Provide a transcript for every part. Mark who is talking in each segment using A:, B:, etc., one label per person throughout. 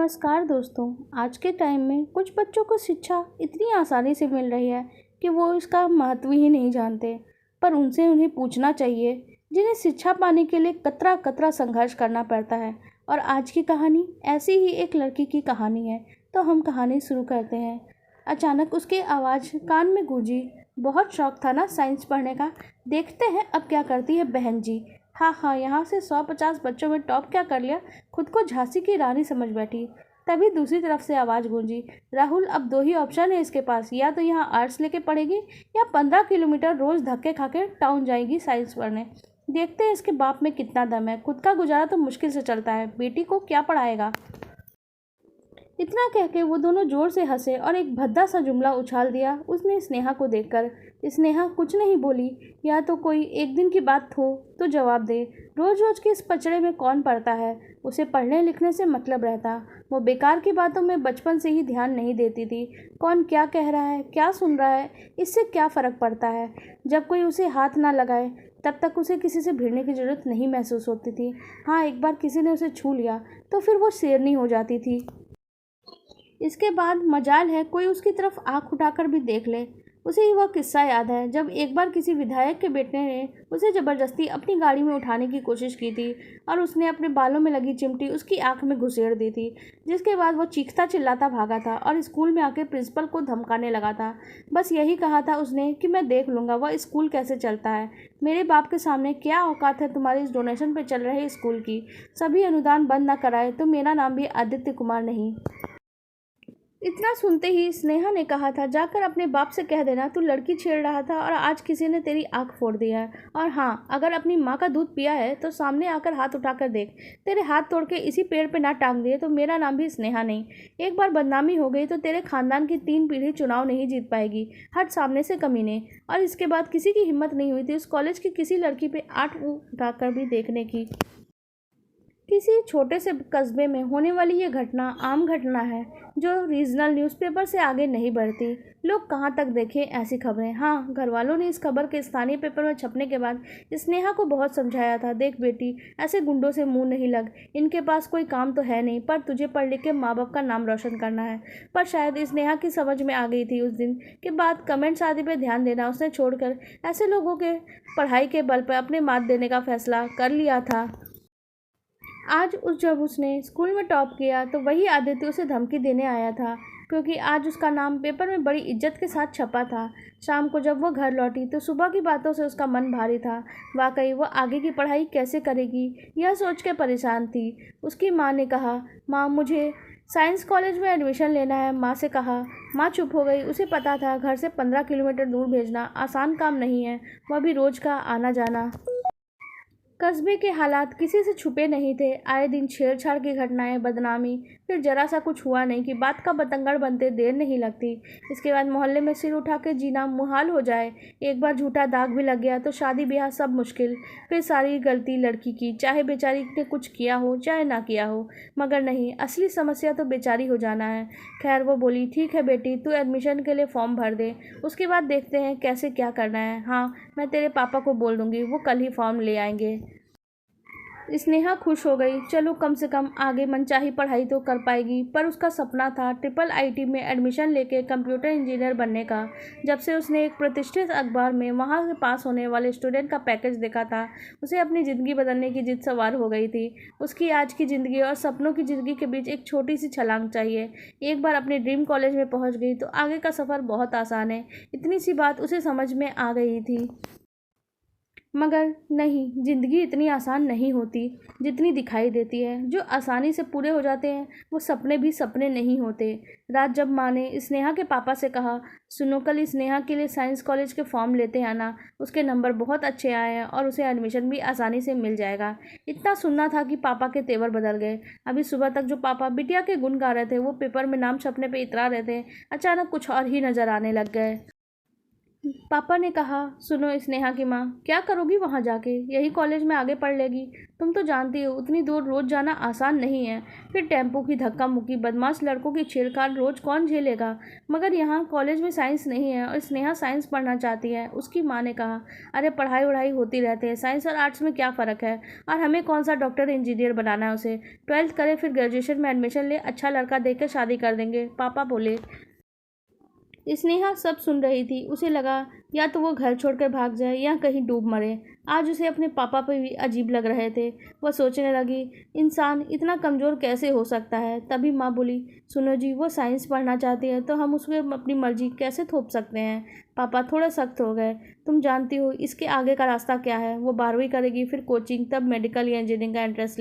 A: नमस्कार दोस्तों। आज के टाइम में कुछ बच्चों को शिक्षा इतनी आसानी से मिल रही है कि वो इसका महत्व ही नहीं जानते, पर उन्हें पूछना चाहिए जिन्हें शिक्षा पाने के लिए कतरा कतरा संघर्ष करना पड़ता है। और आज की कहानी ऐसी ही एक लड़की की कहानी है। तो हम कहानी शुरू करते हैं। अचानक उसकी आवाज़ कान में गूंजी। बहुत शौक था ना साइंस पढ़ने का, देखते हैं अब क्या करती है बहन जी। हाँ हाँ, यहाँ से 150 बच्चों में टॉप क्या कर लिया, खुद को झांसी की रानी समझ बैठी। तभी दूसरी तरफ से आवाज़ गूंजी, राहुल अब दो ही ऑप्शन है इसके पास, या तो यहाँ आर्ट्स लेके पढ़ेगी या 15 किलोमीटर रोज़ धक्के खा के टाउन जाएगी साइंस पढ़ने। देखते हैं इसके बाप में कितना दम है, खुद का गुजारा तो मुश्किल से चलता है, बेटी को क्या पढ़ाएगा। इतना कह के वो दोनों जोर से हंसे और एक भद्दा सा जुमला उछाल दिया उसने स्नेहा को देखकर। स्नेहा कुछ नहीं बोली। या तो कोई एक दिन की बात हो तो जवाब दे। रोज रोज के इस पचड़े में कौन पड़ता है, उसे पढ़ने लिखने से मतलब रहता। वो बेकार की बातों में बचपन से ही ध्यान नहीं देती थी। कौन क्या कह रहा है, क्या सुन रहा है, इससे क्या फ़र्क पड़ता है। जब कोई उसे हाथ ना लगाए तब तक उसे किसी से भिड़ने की ज़रूरत नहीं महसूस होती थी। हाँ, एक बार किसी ने उसे छू लिया तो फिर वो शेरनी हो जाती थी। इसके बाद मजाल है कोई उसकी तरफ आंख उठाकर भी देख ले। उसे ही वह किस्सा याद है जब एक बार किसी विधायक के बेटे ने उसे ज़बरदस्ती अपनी गाड़ी में उठाने की कोशिश की थी और उसने अपने बालों में लगी चिमटी उसकी आंख में घुसेड़ दी थी, जिसके बाद वह चीखता चिल्लाता भागा था और स्कूल में आके प्रिंसिपल को धमकाने लगा था। बस यही कहा था उसने कि मैं देख लूँगा वह स्कूल कैसे चलता है। मेरे बाप के सामने क्या औकात है तुम्हारी इस डोनेशन पे चल रहे स्कूल की। सभी अनुदान बंद ना कराए तो मेरा नाम भी आदित्य कुमार नहीं। इतना सुनते ही स्नेहा ने कहा था, जाकर अपने बाप से कह देना तू लड़की छेड़ रहा था और आज किसी ने तेरी आंख फोड़ दिया है। और हाँ, अगर अपनी माँ का दूध पिया है तो सामने आकर हाथ उठाकर देख। तेरे हाथ तोड़ के इसी पेड़ पे ना टांग दिए तो मेरा नाम भी स्नेहा नहीं। एक बार बदनामी हो गई तो तेरे खानदान की 3 पीढ़ी चुनाव नहीं जीत पाएगी। हट सामने से कमीने। और इसके बाद किसी की हिम्मत नहीं हुई थी उस कॉलेज की किसी लड़की पे आंख उठाकर भी देखने की। किसी छोटे से कस्बे में होने वाली ये घटना आम घटना है जो रीजनल न्यूज़पेपर से आगे नहीं बढ़ती। लोग कहाँ तक देखें ऐसी खबरें। हाँ, घर वालों ने इस खबर के स्थानीय पेपर में छपने के बाद स्नेहा को बहुत समझाया था, देख बेटी ऐसे गुंडों से मुंह नहीं लग, इनके पास कोई काम तो है नहीं, पर तुझे पढ़ लिख के माँ बाप का नाम रोशन करना है। पर शायद स्नेहा की समझ में आ गई थी उस दिन के बाद कमेंट्स आदि पे ध्यान देना उसने छोड़कर ऐसे लोगों के पढ़ाई के बल पर अपने मात देने का फैसला कर लिया था। आज जब उसने स्कूल में टॉप किया तो वही आदित्य उसे धमकी देने आया था, क्योंकि आज उसका नाम पेपर में बड़ी इज्जत के साथ छपा था। शाम को जब वो घर लौटी तो सुबह की बातों से उसका मन भारी था। वाकई वो आगे की पढ़ाई कैसे करेगी यह सोच के परेशान थी। उसकी माँ ने कहा, माँ मुझे साइंस कॉलेज में एडमिशन लेना है। माँ से कहा। माँ चुप हो गई। उसे पता था घर से 15 किलोमीटर दूर भेजना आसान काम नहीं है, वह भी रोज़ का आना जाना। कस्बे के हालात किसी से छुपे नहीं थे। आए दिन छेड़छाड़ की घटनाएं, बदनामी, फिर जरा सा कुछ हुआ नहीं कि बात का बतंगड़ बनते देर नहीं लगती। इसके बाद मोहल्ले में सिर उठा के जीना मुहाल हो जाए। एक बार झूठा दाग भी लग गया तो शादी ब्याह सब मुश्किल। फिर सारी गलती लड़की की, चाहे बेचारी ने कुछ किया हो चाहे ना किया हो। मगर नहीं, असली समस्या तो बेचारी हो जाना है। खैर वो बोली, ठीक है बेटी तू एडमिशन के लिए फॉर्म भर दे, उसके बाद देखते हैं कैसे क्या करना है। हाँ, मैं तेरे पापा को बोल दूँगी, वो कल ही फॉर्म ले आएंगे। स्नेहा खुश हो गई। चलो कम से कम आगे मनचाही पढ़ाई तो कर पाएगी। पर उसका सपना था ट्रिपल आईटी में एडमिशन लेके कंप्यूटर इंजीनियर बनने का। जब से उसने एक प्रतिष्ठित अखबार में वहाँ से पास होने वाले स्टूडेंट का पैकेज देखा था, उसे अपनी ज़िंदगी बदलने की जिद सवार हो गई थी। उसकी आज की ज़िंदगी और सपनों की ज़िंदगी के बीच एक छोटी सी छलांग चाहिए। एक बार अपने ड्रीम कॉलेज में पहुँच गई तो आगे का सफ़र बहुत आसान है। इतनी सी बात उसे समझ में आ गई थी। मगर नहीं, ज़िंदगी इतनी आसान नहीं होती जितनी दिखाई देती है। जो आसानी से पूरे हो जाते हैं वो सपने भी सपने नहीं होते। रात जब माँ ने स्नेहा के पापा से कहा, सुनो कल स्नेहा के लिए साइंस कॉलेज के फॉर्म लेते आना, उसके नंबर बहुत अच्छे आए हैं और उसे एडमिशन भी आसानी से मिल जाएगा। इतना सुनना था कि पापा के तेवर बदल गए। अभी सुबह तक जो पापा बिटिया के गुण गा रहे थे, वो पेपर में नाम छपने पर इतरा रहे थे, अचानक कुछ और ही नज़र आने लग गए। पापा ने कहा, सुनो स्नेहा की माँ, क्या करोगी वहाँ जाके? यही कॉलेज में आगे पढ़ लेगी। तुम तो जानती हो उतनी दूर रोज़ जाना आसान नहीं है। फिर टेम्पो की धक्का मुक्की, बदमाश लड़कों की छेड़छाड़ रोज़ कौन झेलेगा? मगर यहाँ कॉलेज में साइंस नहीं है और स्नेहा साइंस पढ़ना चाहती है। उसकी माँ ने कहा, अरे पढ़ाई वढ़ाई होती रहती है, साइंस और आर्ट्स में क्या फ़र्क है? और हमें कौन सा डॉक्टर इंजीनियर बनाना है उसे? 12th करे, फिर ग्रेजुएशन में एडमिशन ले, अच्छा लड़का देख कर शादी कर देंगे, पापा बोले। स्नेहा सब सुन रही थी। उसे लगा या तो वो घर छोड़कर भाग जाए या कहीं डूब मरे। आज उसे अपने पापा पे भी अजीब लग रहे थे। वह सोचने लगी, इंसान इतना कमज़ोर कैसे हो सकता है। तभी माँ बोली, सुनो जी, वो साइंस पढ़ना चाहती है तो हम उसके अपनी मर्जी कैसे थोप सकते हैं? पापा थोड़ा सख्त हो गए। तुम जानती हो इसके आगे का रास्ता क्या है? वो 12वीं करेगी, फिर कोचिंग, तब मेडिकल या इंजीनियरिंग का एंट्रेंस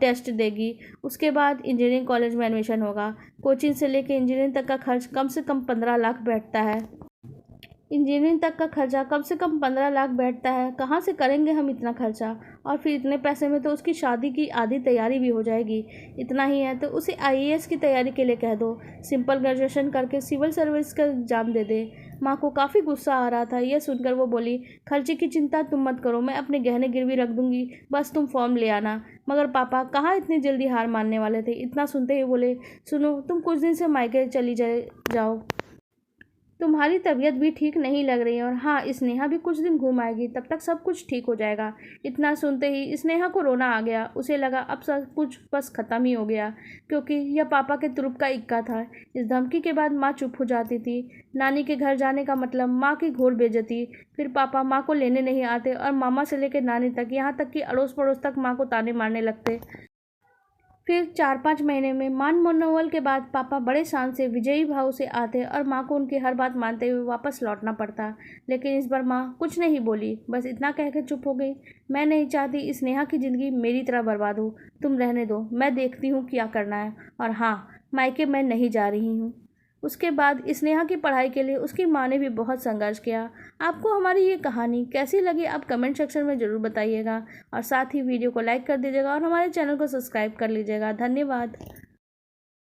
A: टेस्ट देगी। उसके बाद इंजीनियरिंग कॉलेज में एडमिशन होगा। कोचिंग से लेकर इंजीनियरिंग तक का खर्च कम से कम 15 लाख बैठता है। इंजीनियरिंग तक का खर्चा कम से कम 15 लाख बैठता है। कहाँ से करेंगे हम इतना खर्चा? और फिर इतने पैसे में तो उसकी शादी की आधी तैयारी भी हो जाएगी। इतना ही है तो उसे आईएएस की तैयारी के लिए कह दो। सिंपल ग्रेजुएशन करके सिविल सर्विस का एग्ज़ाम दे दे। माँ को काफ़ी गुस्सा आ रहा था। यह सुनकर वो बोली, खर्चे की चिंता तुम मत करो, मैं अपने गहने गिरवी रख दूंगी, बस तुम फॉर्म ले आना। मगर पापा कहाँ इतनी जल्दी हार मानने वाले थे। इतना सुनते ही बोले, सुनो, तुम कुछ दिन से मायके चली जाओ, तुम्हारी तबीयत भी ठीक नहीं लग रही है, और हाँ, स्नेहा भी कुछ दिन घूम आएगी, तब तक सब कुछ ठीक हो जाएगा। इतना सुनते ही स्नेहा को रोना आ गया। उसे लगा अब सब कुछ बस ख़त्म ही हो गया, क्योंकि यह पापा के तुरुप का इक्का था। इस धमकी के बाद माँ चुप हो जाती थी। नानी के घर जाने का मतलब माँ की घोर बेइज्जती। फिर पापा माँ को लेने नहीं आते और मामा से लेकर नानी तक, यहाँ तक कि अड़ोस पड़ोस तक माँ को ताने मारने लगते। फिर 4-5 महीने में मान मनोवल के बाद पापा बड़े शान से विजयी भाव से आते और माँ को उनकी हर बात मानते हुए वापस लौटना पड़ता। लेकिन इस बार माँ कुछ नहीं बोली, बस इतना कहकर चुप हो गई, मैं नहीं चाहती स्नेहा की ज़िंदगी मेरी तरह बर्बाद हो। तुम रहने दो, मैं देखती हूँ क्या करना है। और हाँ, मायके मैं नहीं जा रही हूँ। उसके बाद स्नेहा की पढ़ाई के लिए उसकी माँ ने भी बहुत संघर्ष किया। आपको हमारी ये कहानी कैसी लगी आप कमेंट सेक्शन में ज़रूर बताइएगा, और साथ ही वीडियो को लाइक कर दीजिएगा और हमारे चैनल को सब्सक्राइब कर लीजिएगा। धन्यवाद।